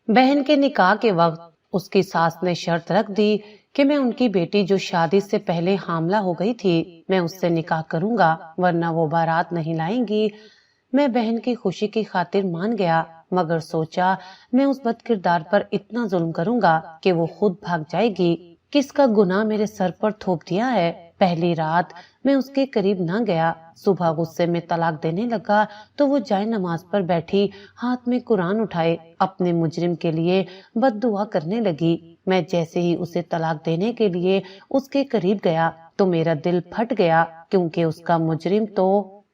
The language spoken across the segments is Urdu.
بہن کے نکاح کے وقت اس کی ساس نے شرط رکھ دی کہ میں ان کی بیٹی جو شادی سے پہلے حاملہ ہو گئی تھی میں اس سے نکاح کروں گا ورنہ وہ بارات نہیں لائیں گی۔ میں بہن کی خوشی کی خاطر مان گیا، مگر سوچا میں اس بد کردار پر اتنا ظلم کروں گا کہ وہ خود بھاگ جائے گی۔ کس کا گناہ میرے سر پر تھوپ دیا ہے۔ پہلی رات میں اس کے قریب نہ گیا۔ صبح غصے میں طلاق دینے لگا تو وہ جائے نماز پر بیٹھی ہاتھ میں قرآن اٹھائے اپنے مجرم کے لیے بد دعا کرنے لگی۔ میں جیسے ہی اسے طلاق دینے کے لیے اس کے قریب گیا تو میرا دل پھٹ گیا، کیونکہ اس کا مجرم تو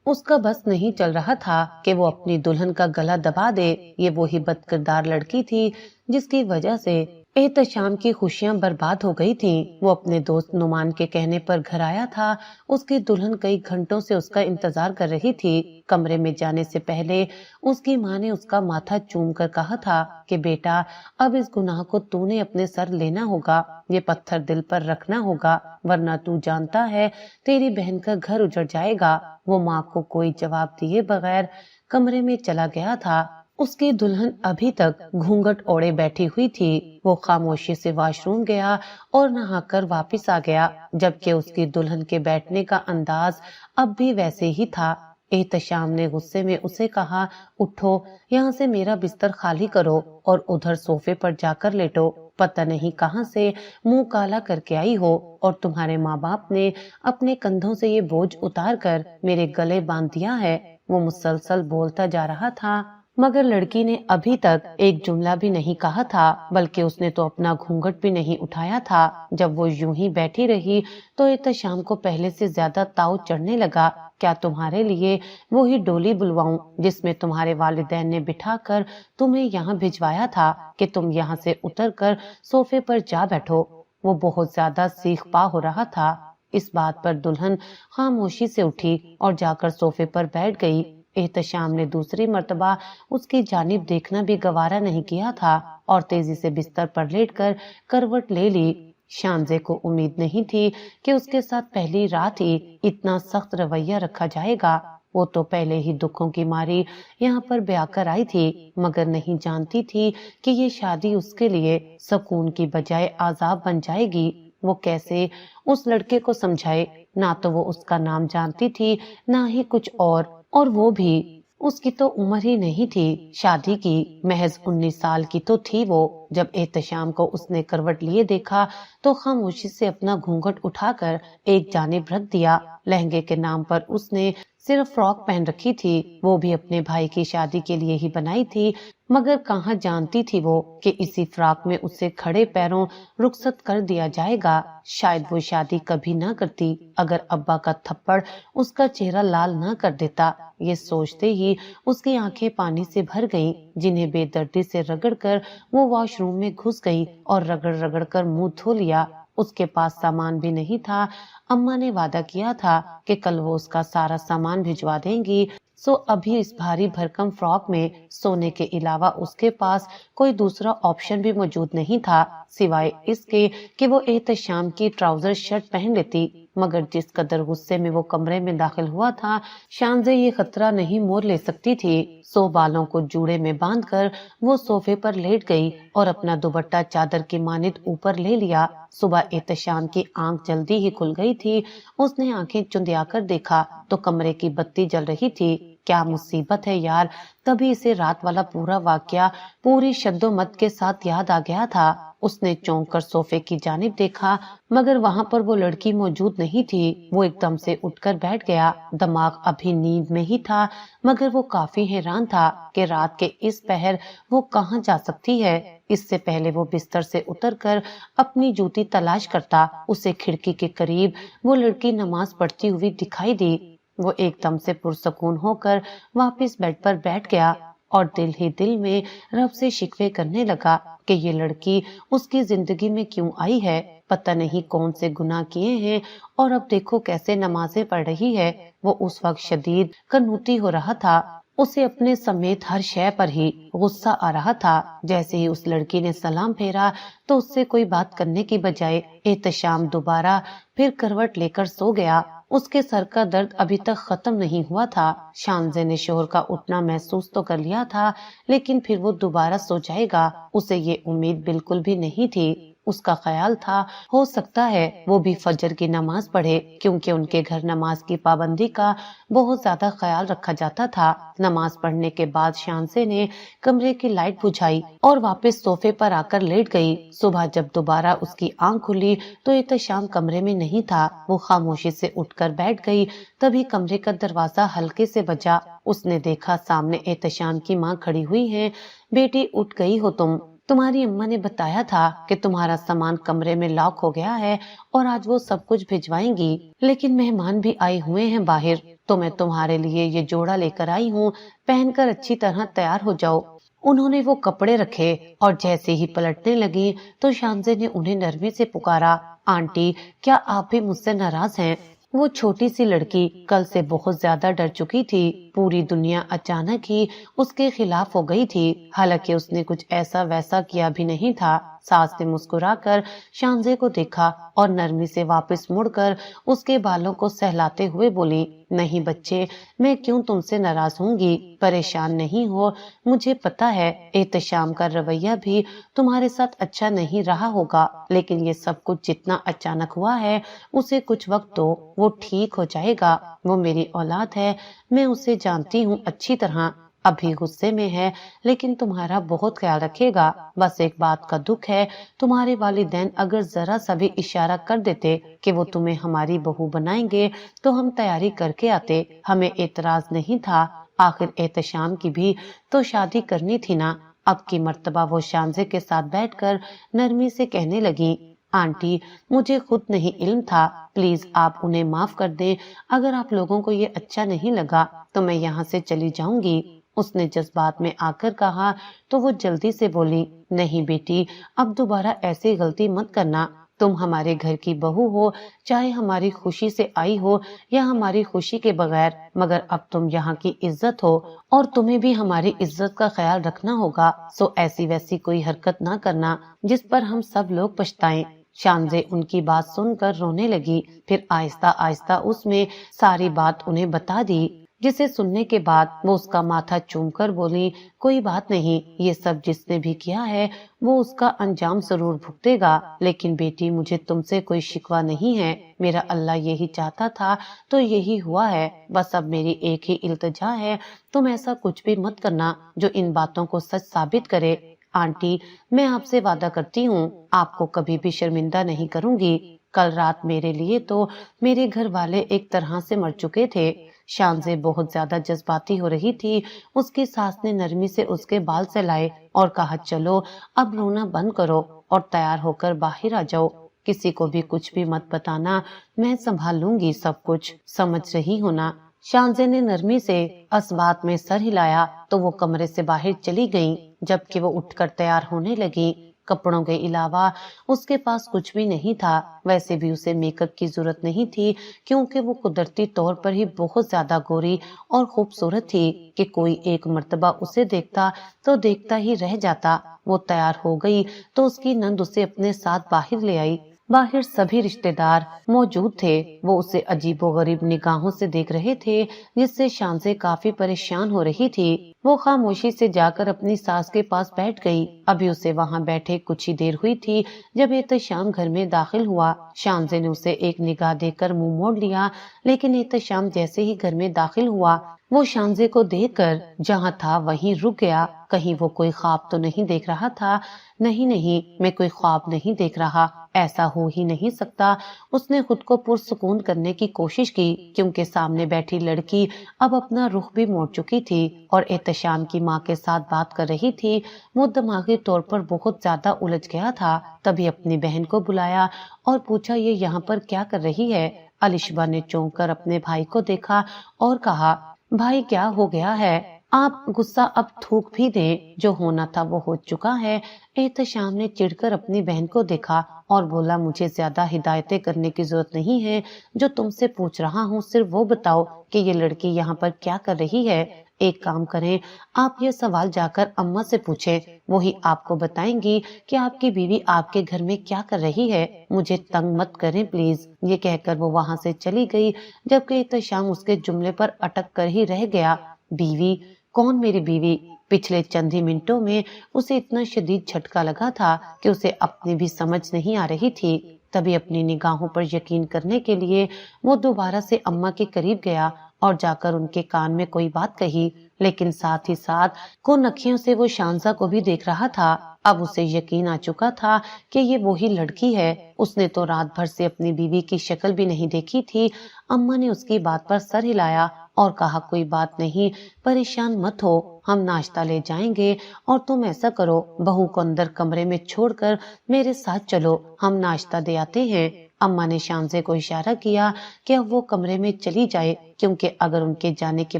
اس کا بس نہیں چل رہا تھا کہ وہ اپنی دلہن کا گلا دبا دے۔ یہ وہی بد کردار لڑکی تھی جس کی وجہ سے احتشام کی خوشیاں برباد ہو گئی تھیں۔ وہ اپنے دوست نعمان کے کہنے پر گھر آیا تھا۔ اس کی دلہن کئی گھنٹوں سے اس کا انتظار کر رہی تھی۔ کمرے میں جانے سے پہلے اس کی ماں نے اس کا ماتھا چوم کر کہا تھا کہ بیٹا اب اس گناہ کو تو نے اپنے سر لینا ہوگا، یہ پتھر دل پر رکھنا ہوگا، ورنہ تو جانتا ہے تیری بہن کا گھر اجڑ جائے گا۔ وہ ماں کو کوئی جواب دیے بغیر کمرے میں چلا گیا تھا۔ اس کی دلہن ابھی تک گھونگھٹ اوڑے بیٹھی ہوئی تھی۔ وہ خاموشی سے واش روم گیا اور نہا کر واپس آ گیا، جبکہ اس کی دلہن کے بیٹھنے کا انداز اب بھی ویسے ہی تھا۔ احتشام نے غصے میں اسے کہا، اٹھو یہاں سے میرا بستر خالی کرو اور ادھر صوفے پر جا کر لیٹو۔ پتہ نہیں کہاں سے منہ کالا کر کے آئی ہو اور تمہارے ماں باپ نے اپنے کندھوں سے یہ بوجھ اتار کر میرے گلے باندھ دیا ہے۔ وہ مسلسل بولتا جا رہا تھا، مگر لڑکی نے ابھی تک ایک جملہ بھی نہیں کہا تھا، بلکہ اس نے تو اپنا گھونگھٹ بھی نہیں اٹھایا تھا۔ جب وہ یوں ہی بیٹھی رہی تو احتشام کو پہلے سے زیادہ تاؤ چڑھنے لگا۔ کیا تمہارے لیے وہی ڈولی بلواؤں جس میں تمہارے والدین نے بٹھا کر تمہیں یہاں بھجوایا تھا کہ تم یہاں سے اتر کر صوفے پر جا بیٹھو؟ وہ بہت زیادہ سیخ پا ہو رہا تھا۔ اس بات پر دلہن خاموشی سے اٹھی اور جا کر صوفے پر بیٹھ گئی۔ احتشام نے دوسری مرتبہ اس کی جانب دیکھنا بھی گوارا نہیں کیا تھا اور تیزی سے بستر پر لیٹ کر کروٹ لے لی۔ شانزے کو امید نہیں تھی کہ اس کے ساتھ پہلی رات ہی اتنا سخت رویہ رکھا جائے گا۔ وہ تو پہلے ہی دکھوں کی ماری یہاں پر بیاہ کر آئی تھی، مگر نہیں جانتی تھی کہ یہ شادی اس کے لیے سکون کی بجائے عذاب بن جائے گی۔ وہ کیسے اس لڑکے کو سمجھائے؟ نہ تو وہ اس کا نام جانتی تھی نہ ہی کچھ اور وہ بھی اس کی تو عمر ہی نہیں تھی شادی کی، محض 19 سال کی تو تھی وہ۔ جب احتشام کو اس نے کروٹ لیے دیکھا تو خاموشی سے اپنا گھونگھٹ اٹھا کر ایک جانب رکھ دیا۔ لہنگے کے نام پر اس نے صرف فراک پہن رکھی تھی، وہ بھی اپنے بھائی کی شادی کے لیے ہی بنائی تھی، مگر کہاں جانتی تھی وہ کہ اسی فراک میں اسے کھڑے پیروں رخصت کر دیا جائے گا۔ شاید وہ شادی کبھی نہ کرتی اگر ابا کا تھپڑ اس کا چہرہ لال نہ کر دیتا۔ یہ سوچتے ہی اس کی آنکھیں پانی سے بھر گئیں، جنہیں بے دردی سے رگڑ کر وہ واش روم میں گھس گئی اور رگڑ رگڑ کر منہ دھو لیا۔ اس کے پاس سامان بھی نہیں تھا۔ اماں نے وعدہ کیا تھا کہ کل وہ اس کا سارا سامان بھجوا دیں گی، سو ابھی اس بھاری بھرکم فراک میں سونے کے علاوہ اس کے پاس کوئی دوسرا آپشن بھی موجود نہیں تھا سوائے اس کے کہ وہ احتشام کی ٹراؤزر شرٹ پہن لیتی۔ مگر جس قدر غصے میں وہ کمرے میں داخل ہوا تھا، شانزے یہ خطرہ نہیں مول لے سکتی تھی۔ سو بالوں کو جوڑے میں باندھ کر وہ صوفے پر لیٹ گئی اور اپنا دوپٹہ چادر کی مانند اوپر لے لیا۔ صبح احتشام کی آنکھ جلدی ہی کھل گئی تھی۔ اس نے آنکھیں چندیا کر دیکھا تو کمرے کی بتی جل رہی تھی۔ کیا مصیبت ہے یار! تبھی اسے رات والا پورا واقعہ پوری شد و مت کے ساتھ یاد آ گیا تھا۔ اس نے چونک کر صوفے کی جانب دیکھا، مگر وہاں پر وہ لڑکی موجود نہیں تھی۔ وہ ایک دم سے اٹھ کر بیٹھ گیا۔ دماغ ابھی نیند میں ہی تھا، مگر وہ کافی حیران تھا کہ رات کے اس پہر وہ کہاں جا سکتی ہے۔ اس سے پہلے وہ بستر سے اتر کر اپنی جوتی تلاش کرتا، اسے کھڑکی کے قریب وہ لڑکی نماز پڑھتی ہوئی دکھائی دی۔ وہ ایک دم سے پرسکون ہو کر واپس بیڈ پر بیٹھ گیا اور دل ہی دل میں رب سے شکوے کرنے لگا کہ یہ لڑکی اس کی زندگی میں کیوں آئی ہے، پتہ نہیں کون سے گناہ کیے ہیں، اور اب دیکھو کیسے نمازیں پڑھ رہی ہے۔ وہ اس وقت شدید قنوطی ہو رہا تھا۔ اسے اپنے سمیت ہر شے پر ہی غصہ آ رہا تھا۔ جیسے ہی اس لڑکی نے سلام پھیرا تو اس سے کوئی بات کرنے کی بجائے احتشام دوبارہ پھر کروٹ لے کر سو گیا۔ اس کے سر کا درد ابھی تک ختم نہیں ہوا تھا۔ شانزے نے شوہر کا اٹھنا محسوس تو کر لیا تھا، لیکن پھر وہ دوبارہ سو جائے گا، اسے یہ امید بالکل بھی نہیں تھی۔ اس کا خیال تھا ہو سکتا ہے وہ بھی فجر کی نماز پڑھے، کیونکہ ان کے گھر نماز کی پابندی کا بہت زیادہ خیال رکھا جاتا تھا۔ نماز پڑھنے کے بعد شانزے نے کمرے کی لائٹ بجھائی اور واپس صوفے پر آ کر لیٹ گئی۔ صبح جب دوبارہ اس کی آنکھ کھلی تو احتشام کمرے میں نہیں تھا۔ وہ خاموشی سے اٹھ کر بیٹھ گئی، تبھی کمرے کا دروازہ ہلکے سے بجا۔ اس نے دیکھا سامنے احتشام کی ماں کھڑی ہوئی ہے۔ بیٹی اٹھ گئی ہو تم؟ تمہاری اماں نے بتایا تھا کہ تمہارا سامان کمرے میں لاک ہو گیا ہے اور آج وہ سب کچھ بھجوائیں گی، لیکن مہمان بھی آئے ہوئے ہیں باہر، تو میں تمہارے لیے یہ جوڑا لے کر آئی ہوں، پہن کر اچھی طرح تیار ہو جاؤ۔ انہوں نے وہ کپڑے رکھے اور جیسے ہی پلٹنے لگی تو شانزے نے انہیں نرمی سے پکارا، آنٹی کیا آپ بھی مجھ سے ناراض ہیں؟ وہ چھوٹی سی لڑکی کل سے بہت زیادہ ڈر چکی تھی۔ پوری دنیا اچانک ہی اس کے خلاف ہو گئی تھی، حالانکہ اس نے کچھ ایسا ویسا کیا بھی نہیں تھا۔ ساس نے مسکرا کر شانزے کو دیکھا اور نرمی سے واپس مڑ کر اس کے بالوں کو سہلاتے ہوئے بولی، نہیں بچے، میں کیوں تم سے ناراض ہوں گی؟ پریشان نہیں ہو، مجھے پتا ہے احتشام کا رویہ بھی تمہارے ساتھ اچھا نہیں رہا ہوگا، لیکن یہ سب کچھ جتنا اچانک ہوا ہے اسے کچھ وقت دو، وہ ٹھیک ہو جائے گا۔ وہ میری اولاد ہے، میں اسے جانتی ہوں اچھی طرح، ابھی غصے میں ہے لیکن تمہارا بہت خیال رکھے گا۔ بس ایک بات کا دکھ ہے، تمہارے والدین اگر ذرا سا بھی اشارہ کر دیتے کہ وہ تمہیں ہماری بہو بنائیں گے تو ہم تیاری کر کے آتے، ہمیں اعتراض نہیں تھا، آخر احتشام کی بھی تو شادی کرنی تھی نا۔ اب کی مرتبہ وہ شانزے کے ساتھ بیٹھ کر نرمی سے کہنے لگی، آنٹی مجھے خود نہیں علم تھا، پلیز آپ انہیں معاف کر دیں، اگر آپ لوگوں کو یہ اچھا نہیں لگا تو میں یہاں سے چلی جاؤں گی۔ اس نے جذبات میں آ کر کہا تو وہ جلدی سے بولی، نہیں بیٹی، اب دوبارہ ایسی غلطی مت کرنا، تم ہمارے گھر کی بہو ہو، چاہے ہماری خوشی سے آئی ہو یا ہماری خوشی کے بغیر، مگر اب تم یہاں کی عزت ہو اور تمہیں بھی ہماری عزت کا خیال رکھنا ہوگا، سو ایسی ویسی کوئی حرکت نہ کرنا جس پر ہم سب لوگ پچھتائیں۔ شانزے ان کی بات سن کر رونے لگی، پھر آہستہ آہستہ اس میں ساری بات انہیں بتا دی، جسے سننے کے بعد وہ اس کا ماتھا چوم کر بولی، کوئی بات نہیں، یہ سب جس نے بھی کیا ہے وہ اس کا انجام ضرور بھگتے گا، لیکن بیٹی مجھے تم سے کوئی شکوہ نہیں ہے، میرا اللہ یہی چاہتا تھا تو یہی ہوا ہے، بس اب میری ایک ہی التجا ہے، تم ایسا کچھ بھی مت کرنا جو ان باتوں کو سچ ثابت کرے۔ آنٹی میں آپ سے وعدہ کرتی ہوں آپ کو کبھی بھی شرمندہ نہیں کروں گی، کل رات میرے لیے تو میرے گھر والے ایک طرح سے مر چکے تھے۔ شانزے بہت زیادہ جذباتی ہو رہی تھی، اس کی ساس نے نرمی سے اس کے بال سلائے اور کہا، چلو اب رونا بند کرو اور تیار ہو کر باہر آ جاؤ، کسی کو بھی کچھ بھی مت بتانا، میں سنبھال لوں گی سب کچھ، سمجھ رہی ہو نا؟ شانزے نے نرمی سے اس بات میں سر ہلایا تو وہ کمرے سے باہر چلی گئیں۔ جبکہ وہ اٹھ کر تیار ہونے لگی، کپڑوں کے علاوہ اس کے پاس کچھ بھی نہیں تھا، ویسے بھی اسے میک اپ کی ضرورت نہیں تھی کیونکہ وہ قدرتی طور پر ہی بہت زیادہ گوری اور خوبصورت تھی کہ کوئی ایک مرتبہ اسے دیکھتا تو دیکھتا ہی رہ جاتا۔ وہ تیار ہو گئی تو اس کی نند اسے اپنے ساتھ باہر لے آئی۔ باہر سبھی رشتہ دار موجود تھے، وہ اسے عجیب و غریب نگاہوں سے دیکھ رہے تھے جس سے شانزے کافی پریشان ہو رہی تھی۔ وہ خاموشی سے جا کر اپنی ساس کے پاس بیٹھ گئی، ابھی اسے وہاں بیٹھے کچھ ہی دیر ہوئی تھی جب احتشام گھر میں داخل ہوا۔ شانزے نے اسے ایک نگاہ دے کر منہ موڑ لیا، لیکن احتشام جیسے ہی گھر میں داخل ہوا وہ شانزے کو دیکھ کر جہاں تھا وہیں رک گیا، کہیں وہ کوئی خواب تو نہیں دیکھ رہا تھا؟ نہیں نہیں، میں کوئی خواب نہیں دیکھ رہا، ایسا ہو ہی نہیں سکتا۔ اس نے خود کو پرسکون کرنے کی کوشش کی کیونکہ سامنے بیٹھی لڑکی اب اپنا رخ بھی موڑ چکی تھی اور احتشام کی ماں کے ساتھ بات کر رہی تھی۔ وہ دماغی طور پر بہت زیادہ الجھ گیا تھا، تبھی اپنی بہن کو بلایا اور پوچھا، یہ یہاں پر کیا کر رہی ہے؟ الشبا نے چونک کر اپنے بھائی کو دیکھا اور کہا، بھائی کیا ہو گیا ہے؟ آپ غصہ اب تھوک بھی دیں، جو ہونا تھا وہ ہو چکا ہے۔ احتشام نے چڑھ کر اپنی بہن کو دیکھا اور بولا، مجھے زیادہ ہدایتیں کرنے کی ضرورت نہیں ہے، جو تم سے پوچھ رہا ہوں صرف وہ بتاؤ کہ یہ لڑکی یہاں پر کیا کر رہی ہے؟ ایک کام کریں، آپ یہ سوال جا کر اماں سے پوچھیں، وہی آپ کو بتائیں گی کہ آپ کی بیوی آپ کے گھر میں کیا کر رہی ہے، مجھے تنگ مت کریں پلیز۔ یہ کہہ کر وہ وہاں سے چلی گئی، جبکہ احتشام اس کے جملے پر اٹک کر ہی رہ گیا۔ بیوی؟ کون میری بیوی؟ پچھلے چند ہی منٹوں میں اسے اتنا شدید جھٹکا لگا تھا کہ اسے اپنی بھی سمجھ نہیں آ رہی تھی۔ تبھی اپنی نگاہوں پر یقین کرنے کے لیے وہ دوبارہ سے اماں کے قریب گیا اور جا کر ان کے کان میں کوئی بات کہی، لیکن ساتھ ہی ساتھ کن اکھیوں سے وہ شانزہ کو بھی دیکھ رہا تھا۔ اب اسے یقین آ چکا تھا کہ یہ وہی لڑکی ہے، اس نے تو رات بھر سے اپنی بیوی کی شکل بھی نہیں دیکھی تھی۔ اماں نے اس کی بات پر سر ہلایا اور کہا، کوئی بات نہیں، پریشان مت ہو، ہم ناشتہ لے جائیں گے، اور تم ایسا کرو، بہو کو اندر کمرے میں چھوڑ کر میرے ساتھ چلو، ہم ناشتہ دے آتے ہیں۔ اماں نے شانزے کو اشارہ کیا کہ اب وہ کمرے میں چلی جائے، کیونکہ اگر ان کے جانے کے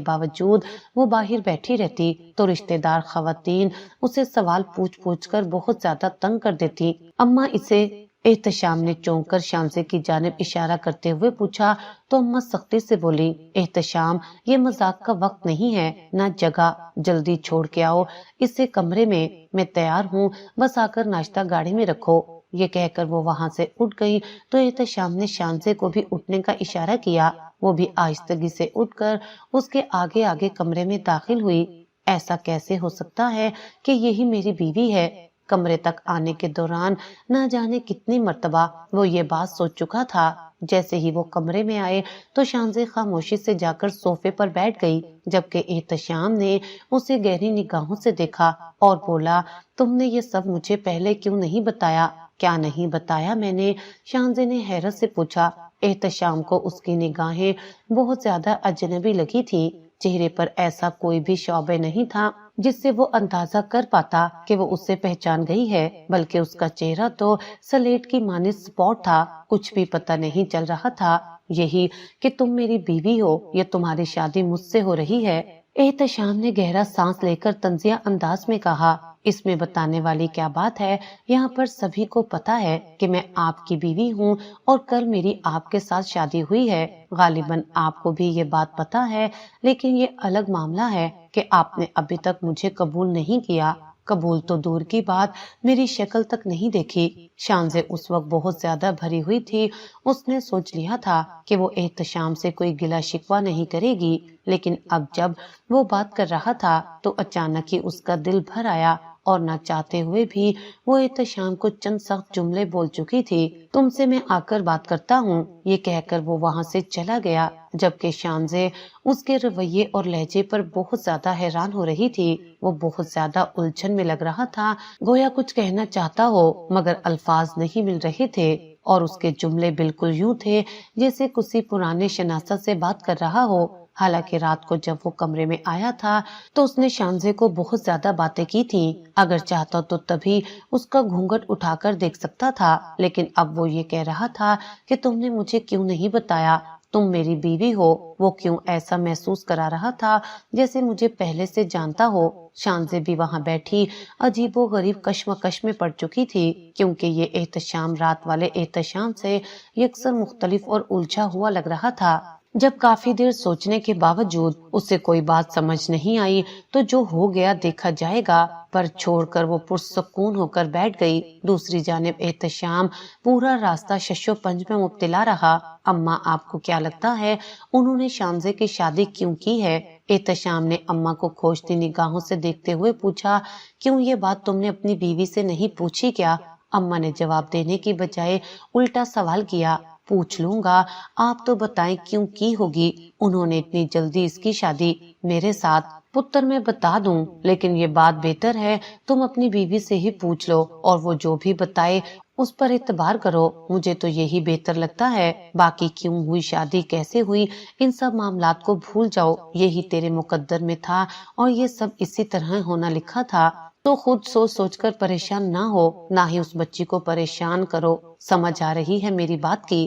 باوجود وہ باہر بیٹھی رہتی تو رشتہ دار خواتین اسے سوال پوچھ کر بہت زیادہ تنگ کر دیتی۔ اماں اسے احتشام نے چونک کر شانزے کی جانب اشارہ کرتے ہوئے پوچھا تو اماں سختی سے بولی، احتشام، یہ مذاق کا وقت نہیں ہے، نہ جگہ، جلدی چھوڑ کے آؤ اسے کمرے میں تیار ہوں، بس آ کر ناشتہ گاڑی میں رکھو۔ یہ کہہ کر وہ وہاں سے اٹھ گئی تو احتشام نے شانزے کو بھی اٹھنے کا اشارہ کیا۔ وہ بھی آہستگی سے اٹھ کر اس کے آگے آگے کمرے میں داخل ہوئی۔ ایسا کیسے ہو سکتا ہے کہ یہی میری بیوی ہے؟ کمرے تک آنے کے دوران نہ جانے کتنی مرتبہ وہ یہ بات سوچ چکا تھا۔ جیسے ہی وہ کمرے میں آئے تو شانزے خاموشی سے جا کر صوفے پر بیٹھ گئی، جبکہ احتشام نے اسے گہری نگاہوں سے دیکھا اور بولا، تم نے یہ سب مجھے پہلے کیوں نہیں بتایا؟ کیا نہیں بتایا میں نے؟ شانزے نے حیرت سے پوچھا۔ احتشام کو اس کی نگاہیں بہت زیادہ اجنبی لگی تھی، چہرے پر ایسا کوئی بھی شعبہ نہیں تھا جس سے وہ اندازہ کر پاتا کہ وہ اسے پہچان گئی ہے، بلکہ اس کا چہرہ تو سلیٹ کی مانند سپاٹ تھا، کچھ بھی پتہ نہیں چل رہا تھا۔ یہی کہ تم میری بیوی ہو یا تمہاری شادی مجھ سے ہو رہی ہے؟ احتشام نے گہرا سانس لے کر طنزیہ انداز میں کہا، اس میں بتانے والی کیا بات ہے؟ یہاں پر سبھی کو پتا ہے کہ میں آپ کی بیوی ہوں اور کل میری آپ کے ساتھ شادی ہوئی ہے۔ غالباً آپ کو بھی یہ بات پتا ہے، لیکن یہ الگ معاملہ ہے کہ آپ نے ابھی تک مجھے قبول نہیں کیا۔ قبول تو دور کی بات، میری شکل تک نہیں دیکھی۔ شانزے اس وقت بہت زیادہ بھری ہوئی تھی، اس نے سوچ لیا تھا کہ وہ احتشام سے کوئی گلہ شکوہ نہیں کرے گی، لیکن اب جب وہ بات کر رہا تھا تو اچانک ہی اس کا دل بھر آیا اور نہ چاہتے ہوئے بھی وہ احتشام کو چند سخت جملے بول چکی تھی۔ تم سے میں آ کر بات کرتا ہوں، یہ کہہ کر وہ وہاں سے چلا گیا، جبکہ شانزے اس کے رویے اور لہجے پر بہت زیادہ حیران ہو رہی تھی۔ وہ بہت زیادہ الجھن میں لگ رہا تھا، گویا کچھ کہنا چاہتا ہو مگر الفاظ نہیں مل رہے تھے، اور اس کے جملے بالکل یوں تھے جیسے کسی پرانے شناسا سے بات کر رہا ہو۔ حالانکہ رات کو جب وہ کمرے میں آیا تھا تو اس نے شانزے کو بہت زیادہ باتیں کی تھیں، اگر چاہتا تو تبھی اس کا گھونگھٹ اٹھا کر دیکھ سکتا تھا، لیکن اب وہ یہ کہہ رہا تھا کہ تم نے مجھے کیوں نہیں بتایا، تم میری بیوی ہو۔ وہ کیوں ایسا محسوس کرا رہا تھا جیسے مجھے پہلے سے جانتا ہو۔ شانزے بھی وہاں بیٹھی عجیب و غریب کشمکش میں پڑ چکی تھی، کیونکہ یہ احتشام رات والے احتشام سے یکسر مختلف اور الجھا ہوا لگ رہا تھا۔ جب کافی دیر سوچنے کے باوجود اسے کوئی بات سمجھ نہیں آئی تو جو ہو گیا دیکھا جائے گا پر چھوڑ کر وہ پرسکون ہو کر بیٹھ گئی۔ دوسری جانب احتشام پورا راستہ شش و پنج میں مبتلا رہا۔ اماں، آپ کو کیا لگتا ہے انہوں نے شانزے کی شادی کیوں کی ہے؟ احتشام نے اماں کو کھوجتی نگاہوں سے دیکھتے ہوئے پوچھا، کیوں یہ بات تم نے اپنی بیوی سے نہیں پوچھی کیا؟ اماں نے جواب دینے کی بجائے الٹا سوال کیا، پوچھ لوں گا، آپ تو بتائیں کیوں کی ہوگی؟ انہوں نے اتنی جلدی اس کی شادی میرے ساتھ؟ پتر میں بتا دوں، لیکن یہ بات بہتر ہے تم اپنی بیوی سے ہی پوچھ لو اور وہ جو بھی بتائے اس پر اعتبار کرو، مجھے تو یہی بہتر لگتا ہے۔ باقی کیوں ہوئی شادی، کیسے ہوئی، ان سب معاملات کو بھول جاؤ، یہی تیرے مقدر میں تھا اور یہ سب اسی طرح ہونا لکھا تھا، تو خود سوچ سوچ کر پریشان نہ ہو، نہ ہی اس بچی کو پریشان کرو۔ سمجھ آ رہی ہے میری بات کی؟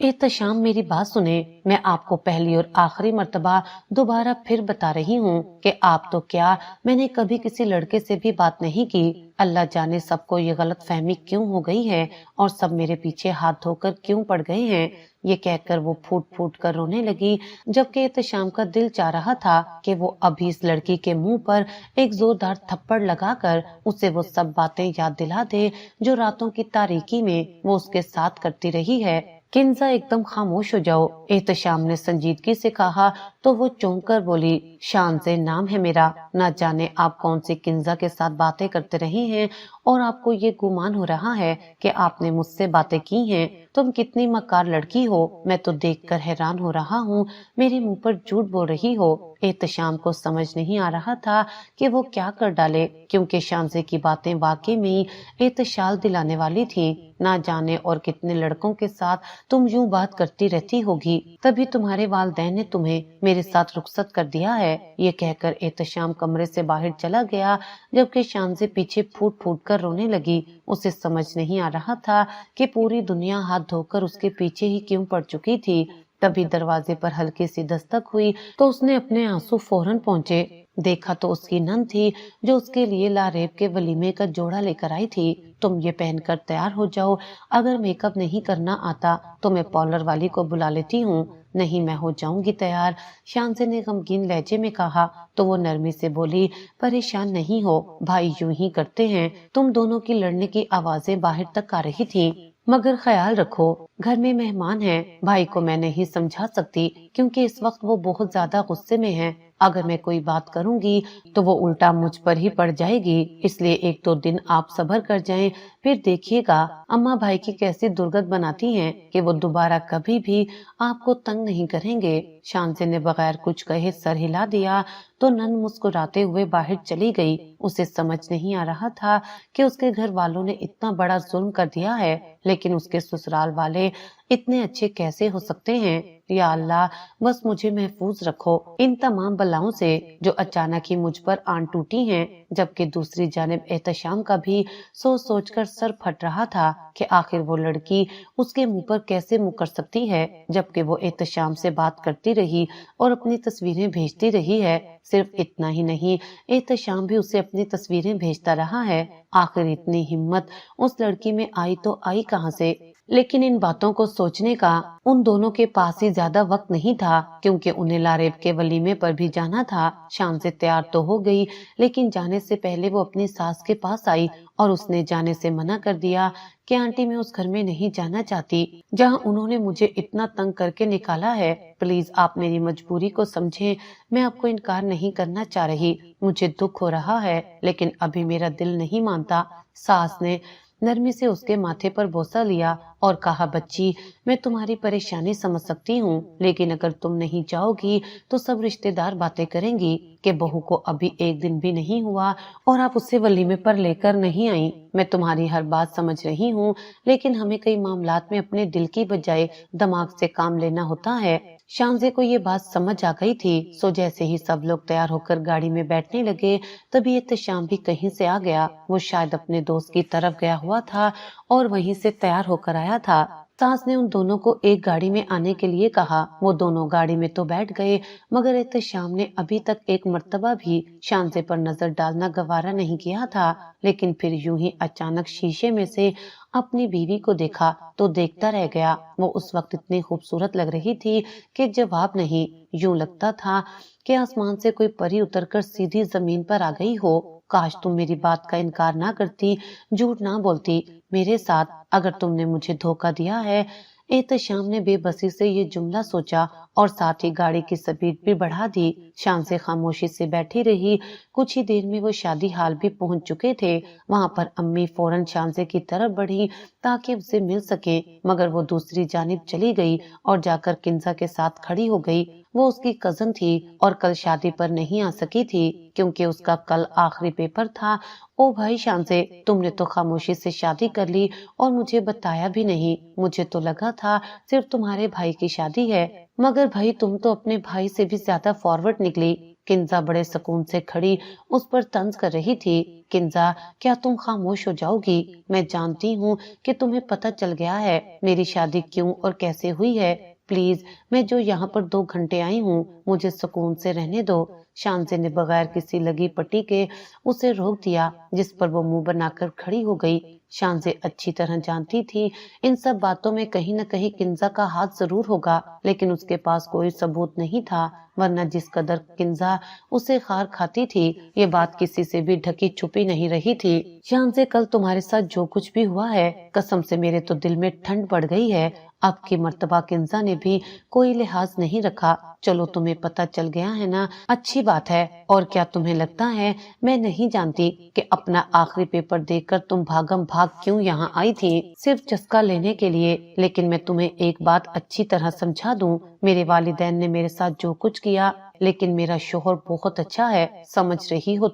احتشام میری بات سنیں، میں آپ کو پہلی اور آخری مرتبہ دوبارہ پھر بتا رہی ہوں کہ آپ تو کیا، میں نے کبھی کسی لڑکے سے بھی بات نہیں کی۔ اللہ جانے سب کو یہ غلط فہمی کیوں ہو گئی ہے اور سب میرے پیچھے ہاتھ دھو کر کیوں پڑ گئے ہیں۔ یہ کہہ کر وہ پھوٹ پھوٹ کر رونے لگی، جبکہ احتشام کا دل چاہ رہا تھا کہ وہ ابھی اس لڑکی کے منہ پر ایک زوردار تھپڑ لگا کر اسے وہ سب باتیں یاد دلا دے جو راتوں کی تاریکی میں وہ اس کے ساتھ کرتی رہی ہے۔ کنزا ایک دم خاموش ہو جاؤ، احتشام نے سنجیدگی سے کہا تو وہ چونک کر بولی، شان سے نام ہے میرا، نہ جانے آپ کون سی کنزا کے ساتھ باتیں کرتے رہے ہیں اور آپ کو یہ گمان ہو رہا ہے کہ آپ نے مجھ سے باتیں کی ہیں۔ تم کتنی مکار لڑکی ہو، میں تو دیکھ کر حیران ہو رہا ہوں، میرے منہ پر جھوٹ بول رہی ہو۔ احتشام کو سمجھ نہیں آ رہا تھا کہ وہ کیا کر ڈالے، کیونکہ شانزے کی باتیں واقعی میں احتشال دلانے والی تھی۔ نہ جانے اور کتنے لڑکوں کے ساتھ تم یوں بات کرتی رہتی ہوگی، تبھی تمہارے والدین نے تمہیں میرے ساتھ رخصت کر دیا ہے۔ یہ کہہ کر احتشام کمرے سے باہر چلا گیا، جبکہ شانزے پیچھے پھوٹ پھوٹ کر رونے لگی۔ اسے سمجھ نہیں آ رہا تھا کہ پوری دنیا ہاتھ دھو کر اس کے پیچھے ہی کیوں پڑ چکی تھی۔ تبھی دروازے پر ہلکی سی دستک ہوئی تو اس نے اپنے آنسو فوراً پہنچے۔ دیکھا تو اس کی نند تھی جو اس کے لیے لاریب کے ولیمے کا جوڑا لے کر آئی تھی۔ تم یہ پہن کر تیار ہو جاؤ، اگر میک اپ نہیں کرنا آتا تو میں پارلر والی کو بلا لیتی ہوں۔ نہیں، میں ہو جاؤں گی تیار، شانزے نے غمگین لہجے میں کہا تو وہ نرمی سے بولی، پریشان نہیں ہو، بھائی یوں ہی کرتے ہیں۔ تم دونوں کی لڑنے کی آوازیں باہر تک آ رہی تھی، مگر خیال رکھو گھر میں مہمان ہیں، بھائی کو میں نہیں سمجھا سکتی کیونکہ اس وقت وہ بہت زیادہ غصے میں ہے۔ اگر میں کوئی بات کروں گی تو وہ الٹا مجھ پر ہی پڑ جائے گی، اس لیے ایک دو دن آپ صبر کر جائیں، پھر دیکھیے گا اماں بھائی کی کیسی درگت بناتی ہیں کہ وہ دوبارہ کبھی بھی آپ کو تنگ نہیں کریں گے۔ شانزے نے بغیر کچھ کہے سر ہلا دیا تو نند مسکراتے ہوئے باہر چلی گئی۔ اسے سمجھ نہیں آ رہا تھا کہ اس کے گھر والوں نے اتنا بڑا ظلم کر دیا ہے، لیکن اس کے سسرال والے اتنے اچھے کیسے ہو سکتے ہیں۔ یا اللہ، بس مجھے محفوظ رکھو ان تمام بلاؤں سے جو اچانک ہی مجھ پر آن ٹوٹی ہیں۔ جبکہ دوسری جانب احتشام کا بھی سوچ سوچ کر سر پھٹ رہا تھا کہ آخر وہ لڑکی اس کے منہ پر کیسے منہ کر سکتی ہے، جبکہ وہ احتشام سے بات کرتی رہی اور اپنی تصویریں بھیجتی رہی ہے۔ صرف اتنا ہی نہیں، احتشام بھی اسے اپنی تصویریں بھیجتا رہا ہے۔ آخر اتنی ہمت اس لڑکی میں آئی تو آئی کہاں سے؟ لیکن ان باتوں کو سوچنے کا ان دونوں کے پاس ہی زیادہ وقت نہیں تھا، کیونکہ انہیں لاریب کے ولیمے پر بھی جانا تھا۔ شام سے تیار تو ہو گئی، لیکن جانے سے پہلے وہ اپنی ساس کے پاس آئی اور اس نے جانے سے منع کر دیا کہ آنٹی میں اس گھر میں نہیں جانا چاہتی جہاں انہوں نے مجھے اتنا تنگ کر کے نکالا ہے۔ پلیز آپ میری مجبوری کو سمجھیں، میں آپ کو انکار نہیں کرنا چاہ رہی، مجھے دکھ ہو رہا ہے لیکن ابھی میرا دل نہیں مانتا۔ ساس نے نرمی سے اس کے ماتھے پر بوسہ لیا اور کہا، بچی میں تمہاری پریشانی سمجھ سکتی ہوں، لیکن اگر تم نہیں جاؤ گی تو سب رشتے دار باتیں کریں گی کہ بہو کو ابھی ایک دن بھی نہیں ہوا اور آپ اسے ولیمے پر لے کر نہیں آئیں۔ میں تمہاری ہر بات سمجھ رہی ہوں، لیکن ہمیں کئی معاملات میں اپنے دل کی بجائے دماغ سے کام لینا ہوتا ہے۔ شانزے کو یہ بات سمجھ آ گئی تھی، سو جیسے ہی سب لوگ تیار ہو کر گاڑی میں بیٹھنے لگے تبھی احتشام بھی کہیں سے آ گیا۔ وہ شاید اپنے دوست کی طرف گیا ہوا تھا اور وہیں سے تیار ہو کر آیا تھا۔ ساس نے ان دونوں کو ایک گاڑی میں آنے کے لیے کہا، وہ دونوں گاڑی میں تو بیٹھ گئے مگر احتشام نے ابھی تک ایک مرتبہ بھی شانزے پر نظر ڈالنا گوارا نہیں کیا تھا، لیکن پھر یوں ہی اچانک شیشے میں سے اپنی بیوی کو دیکھا تو دیکھتا رہ گیا۔ وہ اس وقت اتنی خوبصورت لگ رہی تھی کہ جواب نہیں، یوں لگتا تھا کہ آسمان سے کوئی پری اتر کر سیدھی زمین پر آ گئی ہو۔ کاش تم میری بات کا انکار نہ کرتی، جھوٹ نہ بولتی میرے ساتھ، اگر تم نے مجھے دھوکہ دیا ہے۔ احتشام نے بے بسی سے یہ جملہ سوچا اور ساتھ ہی گاڑی کی سپیڈ بھی بڑھا دی۔ شانزے خاموشی سے بیٹھی رہی، کچھ ہی دیر میں وہ شادی ہال بھی پہنچ چکے تھے۔ وہاں پر امی فوراً شانزے کی طرف بڑھی تاکہ اسے مل سکے، مگر وہ دوسری جانب چلی گئی اور جا کر کنزا کے ساتھ کھڑی ہو گئی۔ وہ اس کی کزن تھی اور کل شادی پر نہیں آ سکی تھی کیونکہ اس کا کل آخری پیپر تھا۔ او بھائی شانزے، تم نے تو خاموشی سے شادی کر لی اور مجھے بتایا بھی نہیں، مجھے تو لگا تھا صرف تمہارے بھائی کی شادی ہے، مگر بھائی تم تو اپنے بھائی سے بھی زیادہ فارورڈ نکلی۔ کنزا بڑے سکون سے کھڑی اس پر طنز کر رہی تھی۔ کنزا، کیا تم خاموش ہو جاؤ گی؟ میں جانتی ہوں کہ تمہیں پتہ چل گیا ہے میری شادی کیوں اور کیسے ہوئی ہے۔ پلیز، میں جو یہاں پر 2 گھنٹے آئی ہوں مجھے سکون سے رہنے دو۔ شانزے نے بغیر کسی لگی پٹی کے اسے روک دیا، جس پر وہ منہ بنا کر کھڑی ہو گئی۔ شانزے اچھی طرح جانتی تھی ان سب باتوں میں کہیں نہ کہیں کنزا کا ہاتھ ضرور ہوگا، لیکن اس کے پاس کوئی ثبوت نہیں تھا، ورنہ جس قدر کنزا اسے خار کھاتی تھی یہ بات کسی سے بھی ڈھکی چھپی نہیں رہی تھی۔ شانزے، کل تمہارے ساتھ جو کچھ بھی ہوا ہے قسم سے میرے تو دل میں ٹھنڈ پڑ گئی ہے۔ اب کی مرتبہ کنزا نے بھی کوئی لحاظ نہیں رکھا۔ چلو تمہیں پتہ چل گیا ہے نا، اچھی بات ہے۔ اور کیا تمہیں لگتا ہے میں نہیں جانتی کہ اپنا آخری پیپر دیکھ کر تم بھاگم بھاگ کیوں یہاں آئی تھی؟ صرف چسکا لینے کے لیے۔ لیکن میں تمہیں ایک بات اچھی طرح سمجھا دوں، میرے والدین نے میرے ساتھ جو کچھ کیا، لیکن میرا شوہر بہت اچھا ہے، سمجھ رہی ہو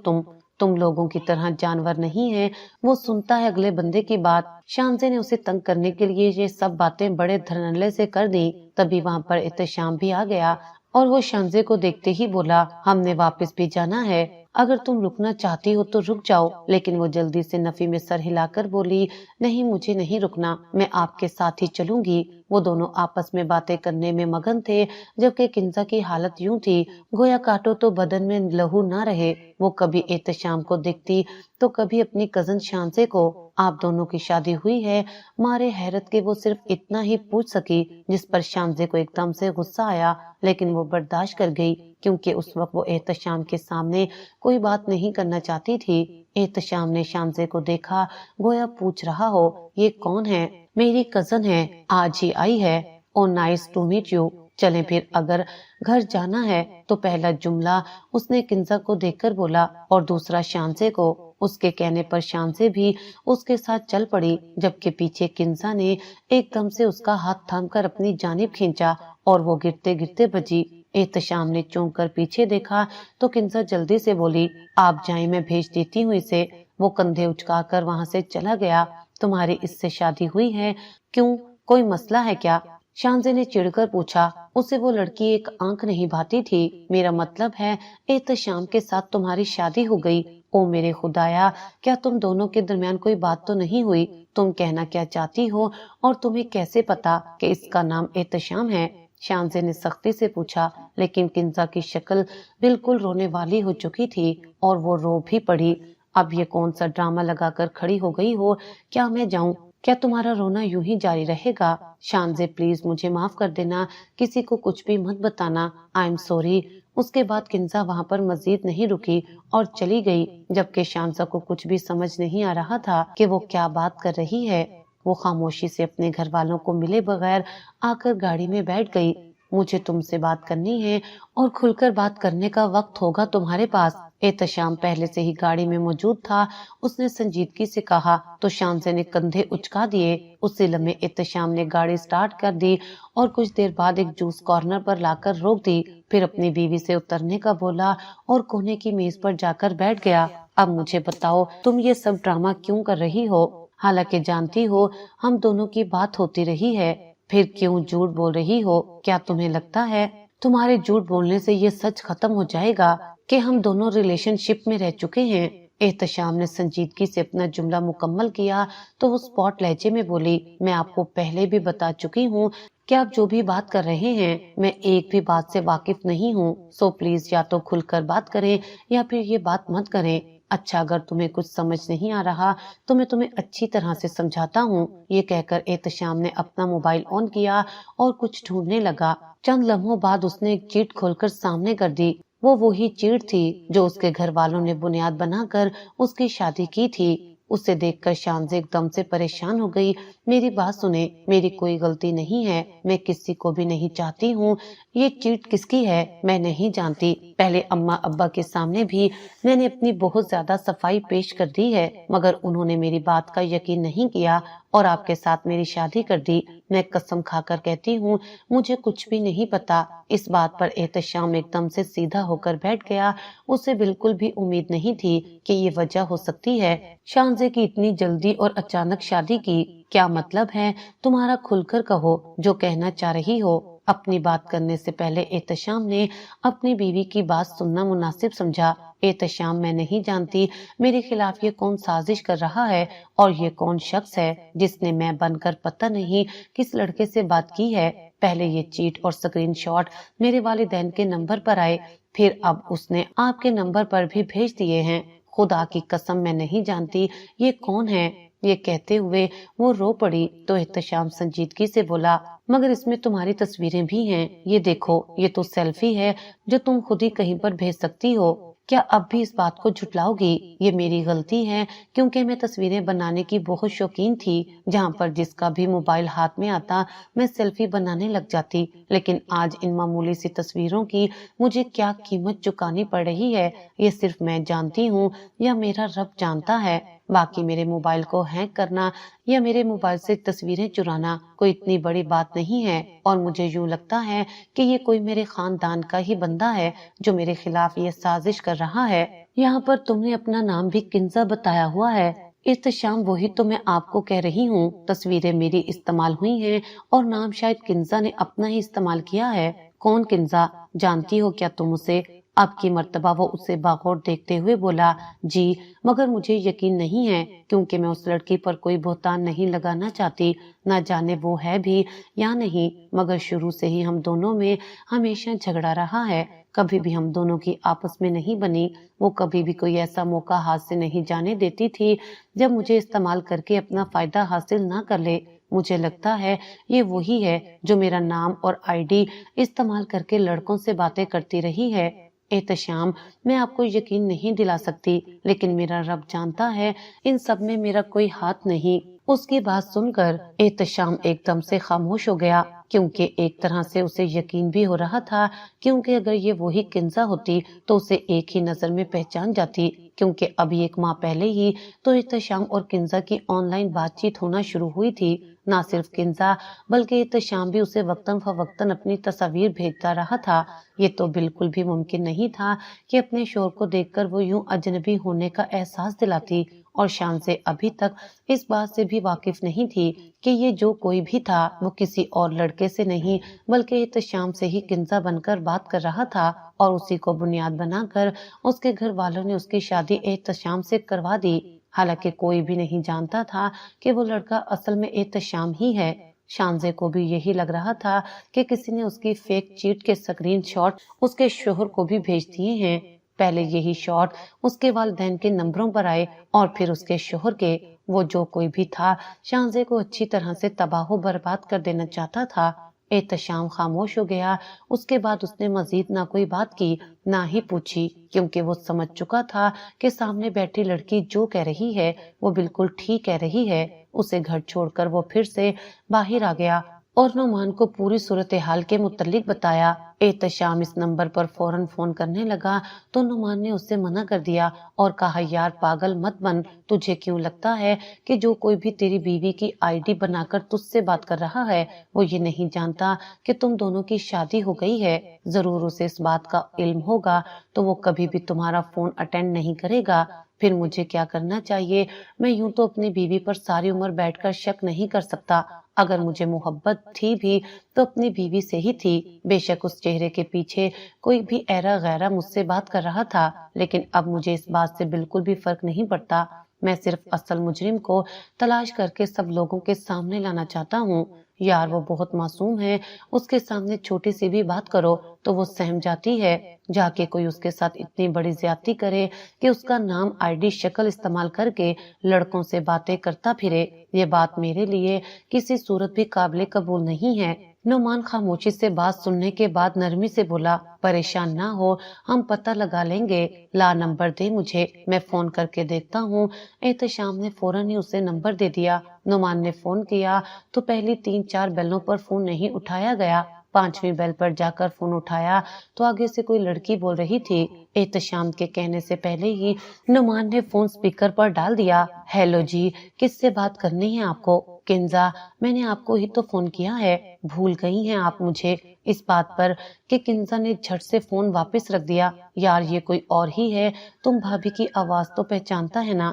تم لوگوں کی طرح جانور نہیں ہے، وہ سنتا ہے اگلے بندے کی بات۔ شانزے نے اسے تنگ کرنے کے لیے یہ سب باتیں بڑے دھڑلے سے کر دی۔ تبھی وہاں پر احتشام بھی آ گیا اور وہ شانزے کو دیکھتے ہی بولا، ہم نے واپس بھی جانا ہے، اگر تم رکنا چاہتی ہو تو رک جاؤ۔ لیکن وہ جلدی سے نفی میں سر ہلا کر بولی، نہیں مجھے نہیں رکنا، میں آپ کے ساتھ ہی چلوں گی۔ وہ دونوں آپس میں باتیں کرنے میں مگن تھے، جبکہ کنزا کی حالت یوں تھی گویا کاٹو تو بدن میں لہو نہ رہے۔ وہ کبھی احتشام کو دیکھتی تو کبھی اپنی کزن شانزے کو۔ آپ دونوں کی شادی ہوئی ہے؟ مارے حیرت کے وہ صرف اتنا ہی پوچھ سکی، جس پر شانزے کو ایک دم سے غصہ آیا، لیکن وہ برداشت کر گئی کیونکہ اس وقت وہ احتشام کے سامنے کوئی بات نہیں کرنا چاہتی تھی۔ احتشام نے شانزے کو دیکھا گویا پوچھ رہا ہو، یہ کون ہے؟ میری کزن ہے، آج ہی آئی ہے۔ Oh nice to meet you. چلیں پھر، اگر گھر جانا ہے تو پہلا جملہ اس نے کنزا کو دیکھ کر بولا اور دوسرا شانزے کو۔ اس کے کہنے پر شانزے بھی اس کے ساتھ چل پڑی، جبکہ پیچھے کنزا نے ایک دم سے اس کا ہاتھ تھام کر اپنی جانب کھینچا اور وہ گرتے گرتے بچی۔ احتشام نے چونک کر پیچھے دیکھا تو کنزا جلدی سے بولی، آپ جائیں میں بھیج دیتی ہوں اسے۔ وہ کندھے اچکا کر وہاں سے چلا گیا۔ تمہاری اس سے شادی ہوئی ہے؟ کیوں، کوئی مسئلہ ہے کیا؟ شانزے نے چڑھ کر پوچھا۔ اسے وہ لڑکی ایک آنکھ نہیں بھاتی تھی۔ میرا مطلب ہے احتشام کے ساتھ تمہاری شادی ہو گئی۔ او میرے خدایا، کیا تم دونوں کے درمیان کوئی بات تو نہیں ہوئی؟ تم کہنا کیا چاہتی ہو اور تمہیں کیسے پتا کہ اس کا نام احتشام ہے؟ شانزے نے سختی سے پوچھا، لیکن کنزا کی شکل بالکل رونے والی ہو چکی تھی اور وہ رو بھی پڑی۔ اب یہ کون سا ڈرامہ لگا کر کھڑی ہو گئی ہو؟ کیا میں جاؤں؟ کیا تمہارا رونا یوں ہی جاری رہے گا؟ شانزے پلیز مجھے معاف کر دینا، کسی کو کچھ بھی مت بتانا، آئی ایم سوری۔ اس کے بعد کنزا وہاں پر مزید نہیں رکی اور چلی گئی، جبکہ شانزا کو کچھ بھی سمجھ نہیں آ رہا تھا کہ وہ کیا بات کر رہی ہے۔ وہ خاموشی سے اپنے گھر والوں کو ملے بغیر آ کر گاڑی میں بیٹھ گئی۔ مجھے تم سے بات کرنی ہے اور کھل کر بات کرنے کا وقت ہوگا تمہارے پاس۔ احتشام پہلے سے ہی گاڑی میں موجود تھا، اس نے سنجیدگی سے کہا تو شانزے نے کندھے اچکا دیے۔ اسی لمحے احتشام نے گاڑی سٹارٹ کر دی اور کچھ دیر بعد ایک جوس کارنر پر لا کر روک دی، پھر اپنی بیوی سے اترنے کا بولا اور کونے کی میز پر جا کر بیٹھ گیا۔ اب مجھے بتاؤ تم یہ سب ڈرامہ کیوں کر رہی ہو؟ حالانکہ جانتی ہو ہم دونوں کی بات ہوتی رہی ہے، پھر کیوں جھوٹ بول رہی ہو؟ کیا تمہیں لگتا ہے تمہارے جھوٹ بولنے سے یہ سچ ختم ہو جائے گا کہ ہم دونوں ریلیشن شپ میں رہ چکے ہیں؟ احتشام نے سنجیدگی سے اپنا جملہ مکمل کیا تو وہ اسپاٹ لہجے میں بولی، میں آپ کو پہلے بھی بتا چکی ہوں کہ آپ جو بھی بات کر رہے ہیں میں ایک بھی بات سے واقف نہیں ہوں، سو پلیز یا تو کھل کر بات کریں یا پھر یہ بات مت کریں۔ اچھا، اگر تمہیں کچھ سمجھ نہیں آ رہا تو میں تمہیں اچھی طرح سے سمجھاتا ہوں۔ یہ کہہ کر احتشام نے اپنا موبائل آن کیا اور کچھ ڈھونڈنے لگا۔ چند لمحوں بعد اس نے ایک چیٹ کھول کر سامنے کر دی۔ وہ وہی چیٹ تھی جو اس کے گھر والوں نے بنیاد بنا کر اس کی شادی کی تھی۔ اسے دیکھ کر شانزے ایک دم سے پریشان ہو گئی۔ میری بات سنیں، میری کوئی غلطی نہیں ہے، میں کسی کو بھی نہیں چاہتی ہوں۔ یہ چیٹ کس کی ہے میں نہیں جانتی، پہلے اماں ابا کے سامنے بھی میں نے اپنی بہت زیادہ صفائی پیش کر دی ہے، مگر انہوں نے میری بات کا یقین نہیں کیا اور آپ کے ساتھ میری شادی کر دی۔ میں قسم کھا کر کہتی ہوں مجھے کچھ بھی نہیں پتا۔ اس بات پر احتشام ایک دم سے سیدھا ہو کر بیٹھ گیا۔ اسے بالکل بھی امید نہیں تھی کہ یہ وجہ ہو سکتی ہے شانزے کی اتنی جلدی اور اچانک شادی کی۔ کیا مطلب ہے تمہارا؟ کھل کر کہو جو کہنا چاہ رہی ہو۔ اپنی بات کرنے سے پہلے احتشام نے اپنی بیوی کی بات سننا مناسب سمجھا۔ احتشام، میں نہیں جانتی میرے خلاف یہ کون سازش کر رہا ہے اور یہ کون شخص ہے جس نے میں بن کر پتہ نہیں کس لڑکے سے بات کی ہے۔ پہلے یہ چیٹ اور سکرین شاٹ میرے والدین کے نمبر پر آئے، پھر اب اس نے آپ کے نمبر پر بھی بھیج دیے ہیں۔ خدا کی قسم میں نہیں جانتی یہ کون ہے۔ یہ کہتے ہوئے وہ رو پڑی تو احتشام سنجیدگی سے بولا، مگر اس میں تمہاری تصویریں بھی ہیں، یہ دیکھو، یہ تو سیلفی ہے جو تم خود ہی کہیں پر بھیج سکتی ہو۔ کیا اب بھی اس بات کو جھٹلاؤ گی؟ یہ میری غلطی ہے کیونکہ میں تصویریں بنانے کی بہت شوقین تھی۔ جہاں پر جس کا بھی موبائل ہاتھ میں آتا میں سیلفی بنانے لگ جاتی، لیکن آج ان معمولی سی تصویروں کی مجھے کیا قیمت چکانی پڑ رہی ہے یہ صرف میں جانتی ہوں یا میرا رب جانتا ہے۔ باقی میرے موبائل کو ہیک کرنا یا میرے موبائل سے تصویریں چرانا کوئی اتنی بڑی بات نہیں ہے، اور مجھے یوں لگتا ہے کہ یہ کوئی میرے خاندان کا ہی بندہ ہے جو میرے خلاف یہ سازش کر رہا ہے۔ یہاں پر تم نے اپنا نام بھی کنزا بتایا ہوا ہے۔ احتشام، وہی تو میں آپ کو کہہ رہی ہوں، تصویریں میری استعمال ہوئی ہیں اور نام شاید کنزا نے اپنا ہی استعمال کیا ہے۔ کون کنزا؟ جانتی ہو کیا تم اسے؟ اب کی مرتبہ وہ اسے باغور دیکھتے ہوئے بولا، جی، مگر مجھے یقین نہیں ہے کیونکہ میں اس لڑکی پر کوئی بہتان نہیں لگانا چاہتی، نہ جانے وہ ہے بھی یا نہیں، مگر شروع سے ہی ہم دونوں میں ہمیشہ جھگڑا رہا ہے، کبھی بھی ہم دونوں کی آپس میں نہیں بنی۔ وہ کبھی بھی کوئی ایسا موقع ہاتھ سے نہیں جانے دیتی تھی جب مجھے استعمال کر کے اپنا فائدہ حاصل نہ کر لے۔ مجھے لگتا ہے یہ وہی ہے جو میرا نام اور آئی ڈی استعمال کر کے لڑکوں سے باتیں کرتی رہی ہے۔ احتشام، میں آپ کو یقین نہیں دلا سکتی، لیکن میرا رب جانتا ہے ان سب میں میرا کوئی ہاتھ نہیں۔ اس کی بات سن کر احتشام ایک دم سے خاموش ہو گیا، کیونکہ ایک طرح سے اسے یقین بھی ہو رہا تھا، کیونکہ اگر یہ وہی کنزا ہوتی تو اسے ایک ہی نظر میں پہچان جاتی، کیونکہ ابھی 1 ماہ پہلے ہی تو احتشام اور کنزا کی آن لائن بات چیت ہونا شروع ہوئی تھی۔ نہ صرف کنزا بلکہ احتشام بھی اسے وقتاً فوقتاً اپنی تصاویر بھیجتا رہا تھا۔ یہ تو بالکل بھی ممکن نہیں تھا کہ اپنے شوہر کو دیکھ کر وہ یوں اجنبی ہونے کا احساس دلاتی، اور شان سے ابھی تک اس بات سے بھی واقف نہیں تھی کہ یہ جو کوئی بھی تھا وہ کسی اور لڑکے سے نہیں بلکہ احتشام سے ہی کنزا بن کر بات کر رہا تھا، اور اسی کو بنیاد بنا کر اس کے گھر والوں نے اس کی شادی احتشام سے کروا دی، حالانکہ کوئی بھی نہیں جانتا تھا کہ وہ لڑکا اصل میں احتشام ہی ہے۔ شانزے کو بھی یہی لگ رہا تھا کہ کسی نے اس کی فیک چیٹ کے سکرین شاٹ اس کے شوہر کو بھی بھیج دیے ہیں۔ پہلے یہی شاٹ اس کے والدین کے نمبروں پر آئے اور پھر اس کے شوہر کے۔ وہ جو کوئی بھی تھا شانزے کو اچھی طرح سے تباہ و برباد کر دینا چاہتا تھا۔ احتشام خاموش ہو گیا۔ اس کے بعد اس نے مزید نہ کوئی بات کی نہ ہی پوچھی، کیونکہ وہ سمجھ چکا تھا کہ سامنے بیٹھی لڑکی جو کہہ رہی ہے وہ بالکل ٹھیک کہہ رہی ہے۔ اسے گھر چھوڑ کر وہ پھر سے باہر آ گیا اور نعمان کو پوری صورتحال کے متعلق بتایا۔ احتشام اس نمبر پر فوراً فون کرنے لگا تو نعمان نے اس سے منع کر دیا اور کہا، یار پاگل مت بن، تجھے کیوں لگتا ہے کہ جو کوئی بھی تیری بیوی کی آئی ڈی بنا کر تجھ سے بات کر رہا ہے وہ یہ نہیں جانتا کہ تم دونوں کی شادی ہو گئی ہے؟ ضرور اسے اس بات کا علم ہوگا تو وہ کبھی بھی تمہارا فون اٹینڈ نہیں کرے گا۔ پھر مجھے کیا کرنا چاہیے؟ میں یوں تو اپنی بیوی پر ساری عمر بیٹھ کر شک نہیں کر سکتا۔ اگر مجھے محبت تھی بھی تو اپنی بیوی سے ہی تھی۔ بے شک اس چہرے کے پیچھے کوئی بھی ایرا غیرہ مجھ سے بات کر رہا تھا، لیکن اب مجھے اس بات سے بالکل بھی فرق نہیں پڑتا۔ میں صرف اصل مجرم کو تلاش کر کے سب لوگوں کے سامنے لانا چاہتا ہوں۔ یار وہ بہت معصوم ہے، اس کے سامنے چھوٹی سی بھی بات کرو تو وہ سہم جاتی ہے۔ جا کے کوئی اس کے ساتھ اتنی بڑی زیادتی کرے کہ اس کا نام آئی ڈی شکل استعمال کر کے لڑکوں سے باتیں کرتا پھرے، یہ بات میرے لیے کسی صورت بھی قابل قبول نہیں ہے۔ نعمان خاموشی سے بات سننے کے بعد نرمی سے بولا، پریشان نہ ہو، ہم پتہ لگا لیں گے، لا نمبر دے مجھے، میں فون کر کے دیکھتا ہوں۔ احتشام نے فوراً ہی اسے نمبر دے دیا۔ نعمان نے فون کیا تو پہلی 3-4 بیلوں پر فون نہیں اٹھایا گیا۔ 5ویں بیل پر جا کر فون اٹھایا تو آگے سے کوئی لڑکی بول رہی تھی۔ احتشام کے کہنے سے پہلے ہی نعمان نے فون سپیکر پر ڈال دیا۔ ہیلو جی، کس سے بات کرنی ہے آپ کو؟ کنزا، میں نے آپ کو ہی تو فون کیا ہے، بھول گئی ہیں آپ مجھے؟ اس بات پر کہ کنزا نے جھٹ سے فون واپس رکھ دیا، یار یہ کوئی اور ہی ہے، تم بھابھی کی آواز تو پہچانتا ہے نا؟